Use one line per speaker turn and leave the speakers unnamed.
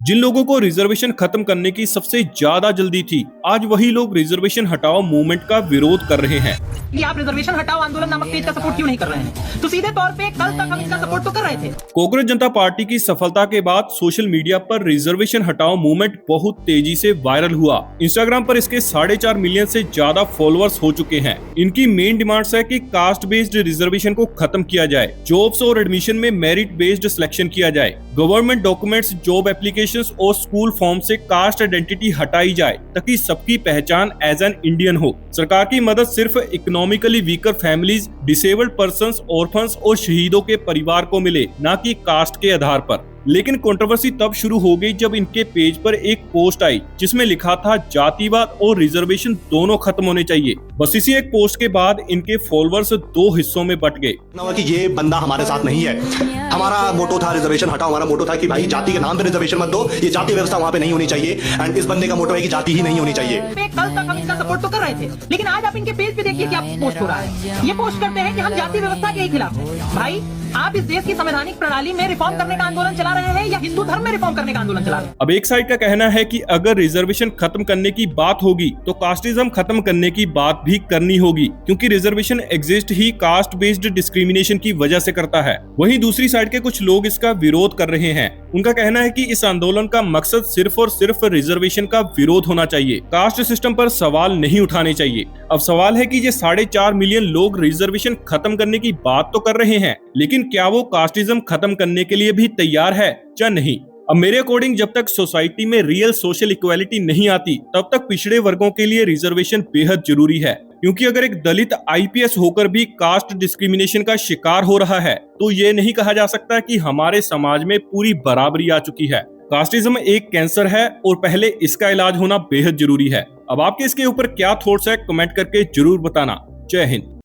जिन लोगों को रिजर्वेशन खत्म करने की सबसे ज्यादा जल्दी थी, आज वही लोग रिजर्वेशन हटाओ मूवमेंट का विरोध कर रहे हैं।
कि आप रिजर्वेशन हटाओ आंदोलन नामक पेज का सपोर्ट क्यों नहीं कर रहे हैं? तो सीधे तौर पे कल तक हम इसका सपोर्ट तो कर रहे थे।
कांग्रेस जनता पार्टी की सफलता के बाद सोशल मीडिया पर रिजर्वेशन हटाओ मूवमेंट बहुत तेजी से वायरल हुआ। इंस्टाग्राम पर इसके 4.5 मिलियन से ज्यादा फॉलोअर्स हो चुके हैं। इनकी मेन डिमांड्स है कि कास्ट बेस्ड रिजर्वेशन को खत्म किया जाए, जॉब्स और एडमिशन में मेरिट बेस्ड सिलेक्शन किया जाए, गवर्नमेंट डॉक्यूमेंट्स, जॉब एप्लीकेशंस और स्कूल फॉर्म से कास्ट आइडेंटिटी हटाई जाए ताकि सबकी पहचान एज एन इंडियन हो। सरकार की मदद सिर्फ economically weaker families, disabled persons, orphans और शहीदों के परिवार को मिले, न कि कास्ट के आधार पर। लेकिन कंट्रोवर्सी तब शुरू हो गई जब इनके पेज पर एक पोस्ट आई जिसमें लिखा था जातिवाद और रिजर्वेशन दोनों खत्म होने चाहिए। बस इसी एक पोस्ट के बाद इनके फॉलोअर्स दो हिस्सों में बट गए
कि ये बंदा हमारे साथ नहीं है। हमारा मोटो था रिजर्वेशन हटाओ, हमारा मोटो था कि भाई जाति के नाम पे रिजर्वेशन मत दो, ये जाति व्यवस्था वहां पे नहीं होनी चाहिए। एंड इस बंदे का मोटो है कि जाति ही नहीं होनी चाहिए।
कल तक हम इसका सपोर्ट तो कर रहे थे, लेकिन आज आप इनके पेज पे देखिए क्या पोस्ट हो रहा है। ये पोस्ट करते हैं कि हम जाति व्यवस्था के खिलाफ हैं। भाई, आप इस देश की संवैधानिक प्रणाली में रिफॉर्म करने का आंदोलन चला रहे हैं या हिंदू धर्म में रिफॉर्म करने का आंदोलन चला रहे हैं?
अब एक साइड का कहना है कि अगर रिजर्वेशन खत्म करने की बात होगी तो कास्टिज्म खत्म करने की बात भी करनी होगी, क्योंकि रिजर्वेशन एग्जिस्ट ही कास्ट बेस्ड डिस्क्रिमिनेशन की वजह से करता है। वहीं दूसरी साइड के कुछ लोग इसका विरोध कर रहे हैं। उनका कहना है कि इस आंदोलन का मकसद सिर्फ और सिर्फ रिजर्वेशन का विरोध होना चाहिए, कास्ट सिस्टम पर सवाल नहीं उठाने चाहिए। अब सवाल है कि ये 4.5 मिलियन लोग रिजर्वेशन खत्म करने की बात तो कर रहे हैं, लेकिन क्या वो कास्टिज्म खत्म करने के लिए भी तैयार है या नहीं? अब मेरे अकॉर्डिंग जब तक सोसाइटी में रियल सोशल इक्वालिटी नहीं आती तब तक पिछड़े वर्गों के लिए रिजर्वेशन बेहद जरूरी है। क्योंकि अगर एक दलित आईपीएस होकर भी कास्ट डिस्क्रिमिनेशन का शिकार हो रहा है तो ये नहीं कहा जा सकता कि हमारे समाज में पूरी बराबरी आ चुकी है। कास्टिज्म एक कैंसर है और पहले इसका इलाज होना बेहद जरूरी है। अब आपके इसके ऊपर क्या थॉट्स है, कमेंट करके जरूर बताना। जय हिंद।